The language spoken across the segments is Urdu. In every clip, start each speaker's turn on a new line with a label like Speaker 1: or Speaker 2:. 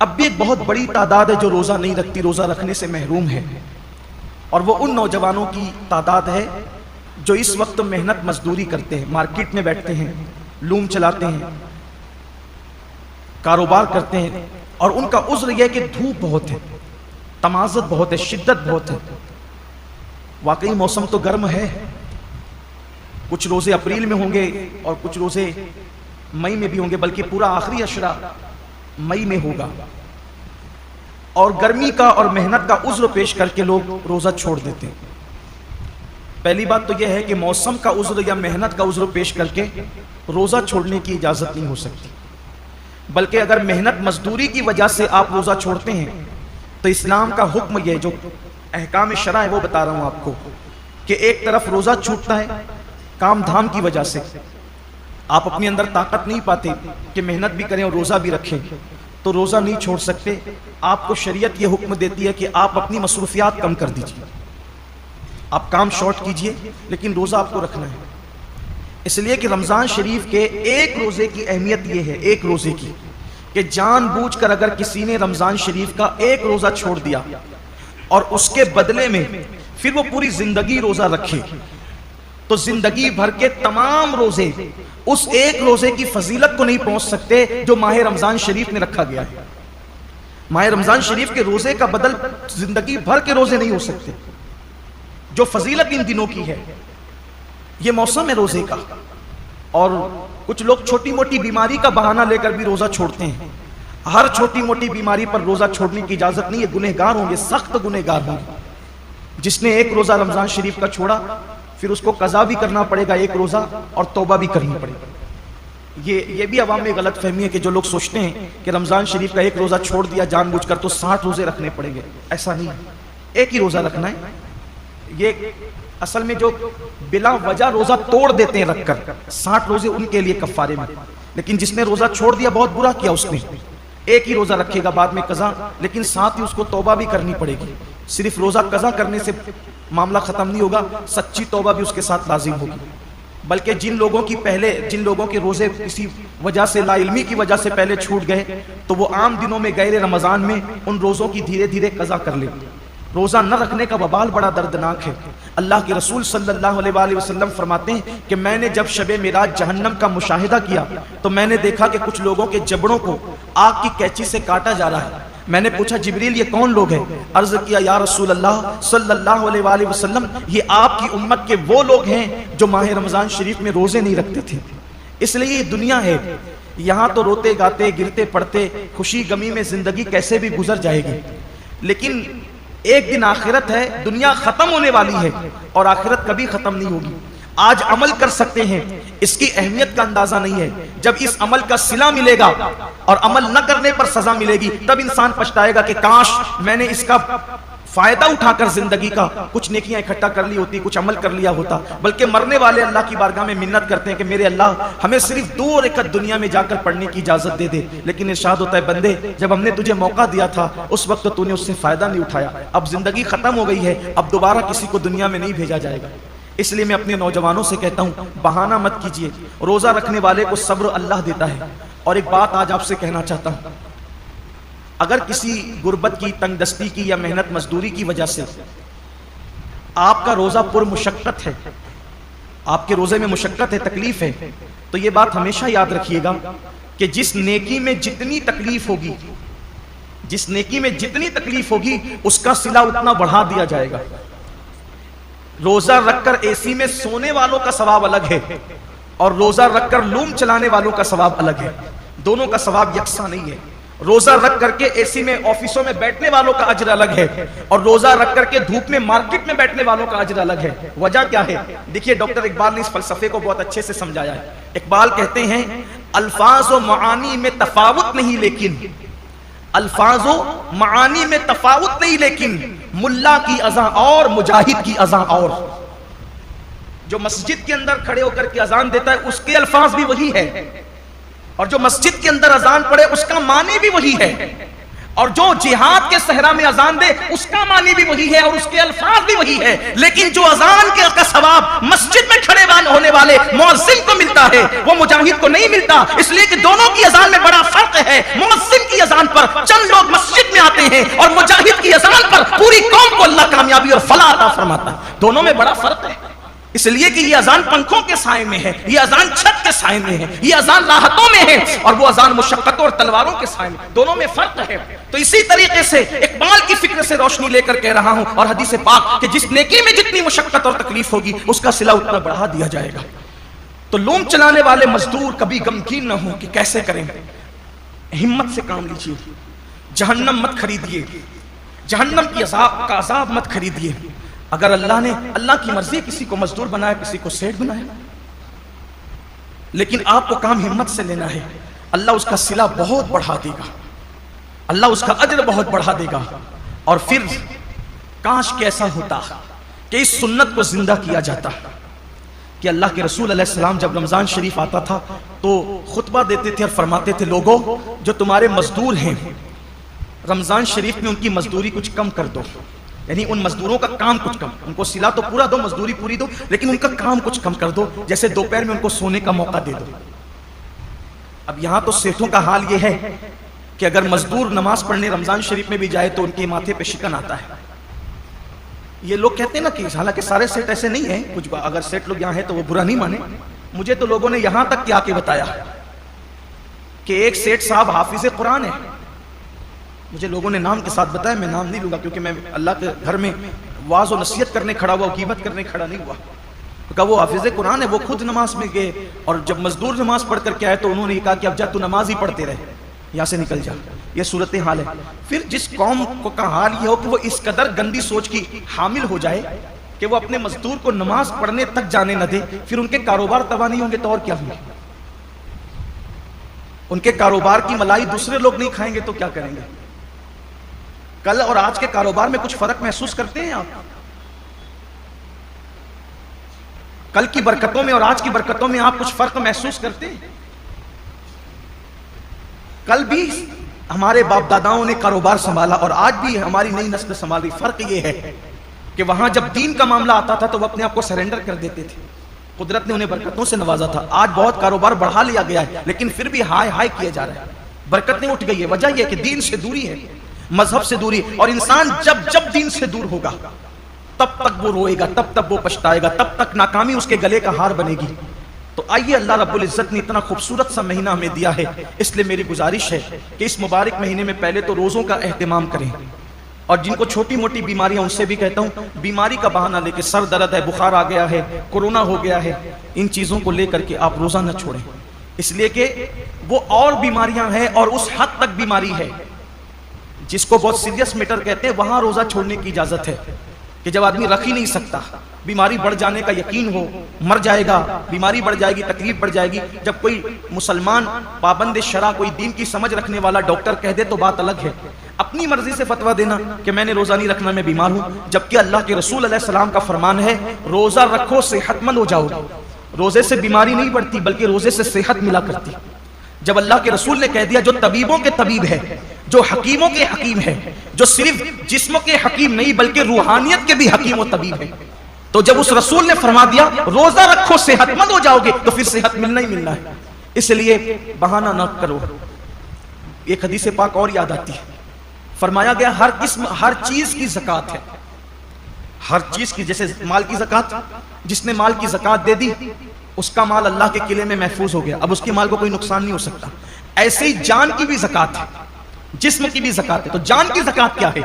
Speaker 1: اب بھی ایک بہت بڑی تعداد ہے جو روزہ نہیں رکھتی، روزہ رکھنے سے محروم ہے، اور وہ ان نوجوانوں کی تعداد ہے جو اس وقت محنت مزدوری کرتے ہیں، مارکیٹ میں بیٹھتے ہیں، لوم چلاتے ہیں، کاروبار کرتے ہیں، اور ان کا عذر یہ ہے کہ دھوپ بہت ہے، تمازت بہت ہے، شدت بہت ہے۔ واقعی موسم تو گرم ہے، کچھ روزے اپریل میں ہوں گے اور کچھ روزے مئی میں بھی ہوں گے، بلکہ پورا آخری عشرہ مئی میں ہوگا، اور گرمی کا اور محنت کا عذر پیش کر کے لوگ روزہ چھوڑ دیتے ہیں۔ پہلی بات تو یہ ہے کہ موسم کا عذر یا محنت کا عذر پیش کر کے روزہ چھوڑنے کی اجازت نہیں ہو سکتی، بلکہ اگر محنت مزدوری کی وجہ سے آپ روزہ چھوڑتے ہیں تو اسلام کا حکم یہ جو احکام شرع ہے وہ بتا رہا ہوں آپ کو، کہ ایک طرف روزہ چھوٹتا ہے کام دھام کی وجہ سے، آپ اپنے اندر طاقت نہیں پاتے کہ محنت بھی کریں اور روزہ بھی رکھیں، تو روزہ نہیں چھوڑ سکتے۔ آپ کو شریعت یہ حکم دیتی ہے کہ آپ اپنی مصروفیات کم کر دیجیے، آپ کام شارٹ کیجئے، لیکن روزہ آپ کو رکھنا ہے۔ اس لیے کہ رمضان شریف کے ایک روزے کی اہمیت یہ ہے، ایک روزے کی، کہ جان بوجھ کر اگر کسی نے رمضان شریف کا ایک روزہ چھوڑ دیا اور اس کے بدلے میں پھر وہ پوری زندگی روزہ رکھے، تو زندگی بھر کے تمام روزے اس ایک روزے کی فضیلت کو نہیں پہنچ سکتے جو ماہ رمضان شریف میں رکھا گیا ہے۔ ماہ رمضان شریف کے روزے کا بدل زندگی بھر کے روزے نہیں ہو سکتے، جو فضیلت ان دنوں کی ہے۔ یہ موسم ہے روزے کا، اور کچھ لوگ چھوٹی موٹی بیماری کا بہانہ لے کر بھی روزہ چھوڑتے ہیں۔ ہر چھوٹی موٹی بیماری پر روزہ چھوڑنے کی اجازت نہیں ہے، گنہگار ہوں گے، سخت گنہگار ہوں گے۔ جس نے ایک روزہ رمضان شریف کا چھوڑا پھر اس کو قضا بھی کرنا پڑے گا ایک روزہ، اور توبہ بھی کرنی پڑے گا۔ یہ بھی عوام میں غلط فہمی ہے کہ جو لوگ سوچتے ہیں کہ رمضان شریف کا ایک روزہ چھوڑ دیا جان بوجھ کر تو 60 روزے رکھنے پڑیں گے، ایسا نہیں ہے، ایک ہی روزہ رکھنا ہے۔ یہ اصل میں جو بلا وجہ روزہ توڑ دیتے ہیں رکھ کر، 60 روزے ان کے لیے کفارے میں، لیکن جس نے روزہ چھوڑ دیا بہت برا کیا اس نے، ایک ہی روزہ رکھے گا بعد میں قضا، لیکن ساتھ ہی اس کو توبہ بھی کرنی پڑے گی۔ صرف روزہ قضا کرنے سے معاملہ ختم نہیں ہوگا، سچی توبہ بھی اس کے ساتھ لازم ہوگی۔ بلکہ جن لوگوں کے روزے کسی وجہ سے، لا علمی کی وجہ سے پہلے چھوٹ گئے، تو وہ عام دنوں میں غیر رمضان میں ان روزوں کی دھیرے دھیرے قضا کر لیں۔ روزہ نہ رکھنے کا وبال بڑا دردناک ہے۔ اللہ کے رسول صلی اللہ علیہ وآلہ وسلم فرماتے ہیں کہ میں نے جب شب معراج جہنم کا مشاہدہ کیا تو میں نے دیکھا کہ کچھ لوگوں کے جبڑوں کو آگ کی کینچی سے کاٹا جا رہا ہے۔ میں نے پوچھا جبریل یہ کون لوگ ہیں؟ عرض کیا یا رسول اللہ صلی اللہ علیہ وآلہ وسلم یہ آپ کی امت کے وہ لوگ ہیں جو ماہ رمضان شریف میں روزے نہیں رکھتے تھے۔ اس لیے یہ دنیا ہے، یہاں تو روتے گاتے گرتے پڑتے خوشی غمی میں زندگی کیسے بھی گزر جائے گی، لیکن ایک دن آخرت ہے، دنیا ختم ہونے والی ہے اور آخرت کبھی ختم نہیں ہوگی۔ آج عمل کر سکتے ہیں، اس کی اہمیت کا اندازہ نہیں ہے، جب اس عمل کا صلہ ملے گا اور عمل نہ کرنے پر سزا ملے گی تب انسان پچھتائے گا کہ کاش میں نے اس کا فائدہ اٹھا کر زندگی کا کچھ نیکیاں اکٹھا کر لی ہوتی، کچھ عمل کر لیا ہوتا۔ بلکہ مرنے والے اللہ کی بارگاہ میں منت کرتے ہیں کہ میرے اللہ ہمیں صرف 2 رکعت دنیا میں جا کر پڑھنے کی اجازت دے دے، لیکن ارشاد ہوتا ہے بندے جب ہم نے تجھے موقع دیا تھا اس وقت تو نے اس سے فائدہ نہیں اٹھایا، اب زندگی ختم ہو گئی ہے، اب دوبارہ کسی کو دنیا میں نہیں بھیجا جائے گا۔ اس لیے میں اپنے نوجوانوں سے کہتا ہوں بہانہ مت کیجیے، روزہ رکھنے والے کو صبر اللہ دیتا ہے۔ اور ایک بات آج آپ سے کہنا چاہتا ہوں، اگر کسی غربت کی، تنگ دستی کی یا محنت مزدوری کی وجہ سے آپ کا روزہ پر مشقت ہے، آپ کے روزے میں مشقت ہے، تکلیف ہے، تو یہ بات ہمیشہ یاد رکھیے گا کہ جس نیکی میں جتنی تکلیف ہوگی، جس نیکی میں جتنی تکلیف ہوگی اس کا صلہ اتنا بڑھا دیا جائے گا۔ روزہ رکھ کر اے سی میں سونے والوں کا ثواب الگ ہے اور روزہ رکھ کر لوم چلانے والوں کا ثواب الگ ہے، دونوں کا ثواب یکساں نہیں ہے۔ روزہ رکھ کر کے اے سی میں آفسوں میں بیٹھنے والوں کا اجر الگ ہے اور روزہ رکھ کر کے دھوپ میں مارکیٹ میں بیٹھنے والوں کا اجر الگ ہے۔ وجہ کیا ہے؟ دیکھیے ڈاکٹر اقبال نے اس فلسفے کو بہت اچھے سے سمجھایا ہے۔ اقبال کہتے ہیں الفاظ و معانی میں تفاوت نہیں لیکن، الفاظ و معانی میں تفاوت نہیں لیکن ملا کی اذان اور مجاہد کی اذان اور۔ جو مسجد کے اندر کھڑے ہو کر کے اذان دیتا ہے اس کے الفاظ بھی وہی ہے، اور جو مسجد کے اندر اذان پڑے اس کا معنی بھی وہی ہے، اور جو جہاد کے صحرا میں اذان دے اس کا معنی بھی وہی ہے اور اس کے الفاظ بھی وہی ہے، لیکن جو اذان کا ثواب مسجد میں کھڑے ہونے والے مؤذن کو ملتا ہے وہ مجاہد کو نہیں ملتا، اس لیے کہ دونوں کی اذان میں بڑا فرق ہے۔ مؤذن کی اذان پر چند لوگ مسجد میں آتے ہیں اور مجاہد کی اذان پر پوری قوم کو اللہ کامیابی اور فلاح عطا فرماتا ہے. دونوں میں بڑا فرق ہے، اس لیے کہ یہ اذان پنکھوں کے سائے میں ہے، یہ اذان چھت کے سائے میں ہے، یہ اذان راحتوں میں ہے، اور وہ اذان مشقتوں اور تلواروں کے سائے میں. دونوں میں فرق ہے. تو اسی طریقے سے اقبال کی فکر سے روشنی لے کر کہہ رہا ہوں، اور حدیث پاک کہ جس نیکی میں جتنی مشقت اور تکلیف ہوگی اس کا صلہ اتنا بڑھا دیا جائے گا. تو لوم چلانے والے مزدور کبھی غمگین نہ ہوں کہ کیسے کریں. ہمت سے کام لیجیے، جہنم مت خریدیے، جہنم کی عذاب کا عذاب مت خریدیے. اگر اللہ نے، اللہ کی مرضی کسی کو مزدور بنایا، کسی کو سیٹ بنایا، لیکن آپ کو کام ہمت سے لینا ہے. اللہ اس کا صلہ بہت بڑھا دے گا، اللہ اس کا اجر بہت بڑھا دے گا. اور پھر کاش کیسا ہوتا کہ اس سنت کو زندہ کیا جاتا کہ اللہ کے رسول علیہ السلام جب رمضان شریف آتا تھا تو خطبہ دیتے تھے اور فرماتے تھے، لوگوں جو تمہارے مزدور ہیں رمضان شریف میں ان کی مزدوری کچھ کم کر دو. یعنی ان مزدوروں کا کام کچھ کم، ان کو صلہ تو پورا دو، مزدوری پوری دو، لیکن ان کا کام کچھ کم کر دو. جیسے دوپہر میں ان کو سونے کا موقع دے دو. اب یہاں تو سیٹوں کا حال یہ ہے کہ اگر مزدور نماز پڑھنے رمضان شریف میں بھی جائے تو ان کے ماتھے پہ شکن آتا ہے. یہ لوگ کہتے ہیں نا کہ حالانکہ سارے سیٹ ایسے نہیں ہیں، کچھ اگر سیٹ لوگ یہاں ہیں تو وہ برا نہیں مانے. مجھے تو لوگوں نے یہاں تک کیا کے بتایا کہ ایک سیٹ صاحب حافظ قرآن ہے. مجھے لوگوں نے نام کے ساتھ بتایا، میں نام نہیں لوں گا کیونکہ میں اللہ کے گھر میں واعظ و نصیحت کرنے کھڑا ہوا، غیبت کرنے کھڑا نہیں ہوا. کہا وہ حافظ قرآن ہے، وہ خود نماز میں گئے اور جب مزدور نماز پڑھ کر کے آئے تو انہوں نے کہا کہ اب جا تو نماز ہی پڑھتے رہے، یہاں سے نکل جا. یہ صورتحال ہے. پھر جس قوم کو کا حال یہ ہو کہ وہ اس قدر گندی سوچ کی حامل ہو جائے کہ وہ اپنے مزدور کو نماز پڑھنے تک جانے نہ دے، پھر ان کے کاروبار تباہ نہیں ہوں گے تو اور کیا ہوں گے؟ ان کے کاروبار کی ملائی دوسرے لوگ نہیں کھائیں گے تو کیا کریں گے؟ کل اور آج کے کاروبار میں کچھ فرق محسوس کرتے ہیں آپ؟ کل کی برکتوں میں اور آج کی برکتوں میں آپ کچھ فرق محسوس کرتے ہیں؟ کل بھی ہمارے باپ داداؤں نے کاروبار سنبھالا اور آج بھی ہماری نئی نسل سنبھال رہی. فرق یہ ہے کہ وہاں جب دین کا معاملہ آتا تھا تو وہ اپنے آپ کو سرنڈر کر دیتے تھے. قدرت نے انہیں برکتوں سے نوازا تھا. آج بہت کاروبار بڑھا لیا گیا ہے لیکن پھر بھی ہائے ہائے کیا جا رہا ہے. برکتیں اٹھ گئی ہے. وجہ یہ کہ دین سے دوری ہے، مذہب سے دوری. اور انسان جب دین سے دور ہوگا تب تک وہ روئے گا، تب تک وہ پچھتائے گا، تب تک ناکامی اس کے گلے کا ہار بنے گی. تو آئیے، اللہ رب العزت نے اتنا خوبصورت سا مہینہ ہمیں دیا ہے، اس لیے میری گزارش ہے کہ اس مبارک مہینے میں پہلے تو روزوں کا اہتمام کریں. اور جن کو چھوٹی موٹی بیماریاں ان سے بھی کہتا ہوں، بیماری کا بہانہ لے کے سر درد ہے، بخار آ گیا ہے، کورونا ہو گیا ہے، ان چیزوں کو لے کر کے آپ روزہ نہ چھوڑیں. اس لیے کہ وہ اور بیماریاں ہیں اور اس حد تک بیماری ہے جس کو بہت سیریس میٹر کہتے ہیں، وہاں روزہ چھوڑنے کی اجازت ہے کہ جب آدمی رکھ ہی نہیں سکتا، بیماری بڑھ جانے کا یقین ہو، مر جائے گا، بیماری بڑھ جائے گی، تکلیف بڑھ جائے گی. جب کوئی مسلمان پابند شرع، کوئی دین کی سمجھ رکھنے والا ڈاکٹر کہہ دے تو بات الگ ہے. اپنی مرضی سے فتویٰ دینا کہ میں نے روزہ نہیں رکھنا، میں بیمار ہوں، جبکہ اللہ کے رسول علیہ السلام کا فرمان ہے روزہ رکھو صحت مند ہو جاؤ. روزے سے بیماری نہیں بڑھتی بلکہ روزے سے صحت ملا کرتی. جب اللہ کے رسول نے کہہ دیا جو طبیبوں کے طبیب ہے، جو حکیموں کے حکیم ہے، جو صرف جسموں کے حکیم نہیں بلکہ روحانیت کے بھی حکیم و طبیب ہے، تو جب اس رسول نے فرما دیا روزہ رکھو صحت مند ہو جاؤ گے تو پھر صحت ملنا ہی ملنا ہے. اس لیے بہانہ نہ کرو. ایک حدیث پاک اور یاد آتی ہے، فرمایا گیا ہر قسم، ہر چیز کی زکوٰۃ ہے، ہر چیز کی. جیسے مال کی زکوٰۃ، جس نے مال کی زکوٰۃ دے دی اس کا مال اللہ کے قلعے میں محفوظ ہو گیا، اب اس کے مال کو کوئی نقصان نہیں ہو سکتا. ایسے ہی جان کی بھی زکوٰۃ ہے، جسم کی بھی زکوٰۃ ہے. تو جان کی زکوٰۃ کیا ہے؟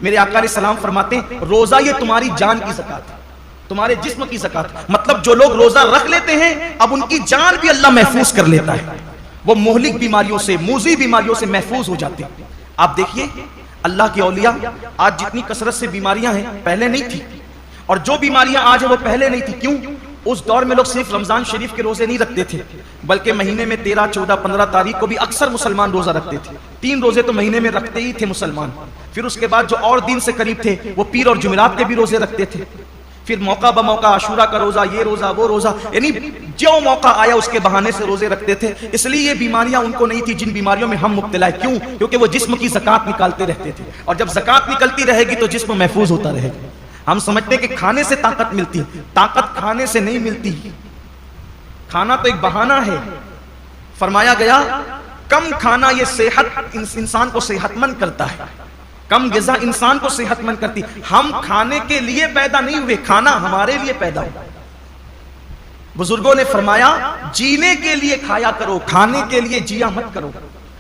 Speaker 1: میرے آقا علیہ السلام فرماتے ہیں روزہ یہ تمہاری جان کی زکوٰۃ ہے، تمہارے جسم کی زکوٰۃ. مطلب جو لوگ روزہ رکھ لیتے ہیں اب ان کی جان بھی اللہ محفوظ کر لیتا ہے، وہ مہلک بیماریوں سے، موذی بیماریوں سے محفوظ ہو جاتے ہیں. آپ دیکھیے اللہ کے اولیاء، آج جتنی کثرت سے بیماریاں ہیں پہلے نہیں تھی، اور جو بیماریاں آج ہیں وہ پہلے نہیں تھی. کیوں؟ اس دور میں لوگ صرف رمضان شریف کے روزے نہیں رکھتے تھے بلکہ مہینے میں 13، 14، 15 تاریخ کو بھی اکثر مسلمان روزہ رکھتے تھے. 3 روزے تو مہینے میں رکھتے ہی تھے مسلمان. پھر اس کے بعد جو اور دین سے قریب تھے وہ پیر اور جمعرات کے بھی روزے رکھتے تھے. پھر موقع بموقع عاشورہ کا روزہ، یہ روزہ، وہ روزہ، یعنی جو موقع آیا اس کے بہانے سے روزے رکھتے تھے. اس لیے یہ بیماریاں ان کو نہیں تھی جن بیماریوں میں ہم مبتلا ہیں. کیوں؟ کیونکہ وہ جسم کی زکوٰۃ نکالتے رہتے تھے، اور جب زکوٰۃ نکلتی رہے گی تو جسم محفوظ ہوتا رہے گا. ہم سمجھتے ہیں کہ کھانے سے طاقت ملتی، طاقت کھانے سے نہیں ملتی. کھانا تو ایک بہانہ ہے. فرمایا گیا کم کھانا یہ صحت انسان کو صحت مند کرتا ہے، کم غذا انسان کو صحت مند کرتی. ہم کھانے کے لیے پیدا نہیں ہوئے، کھانا ہمارے لیے پیدا ہوا. بزرگوں نے فرمایا جینے کے لیے کھایا کرو، کھانے کے لیے جیا مت کرو،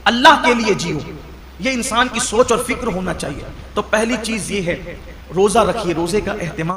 Speaker 1: اللہ کے لیے جیو. یہ انسان کی سوچ اور فکر ہونا چاہیے. تو پہلی چیز یہ ہے روزہ رکھیے، روزے کا اہتمام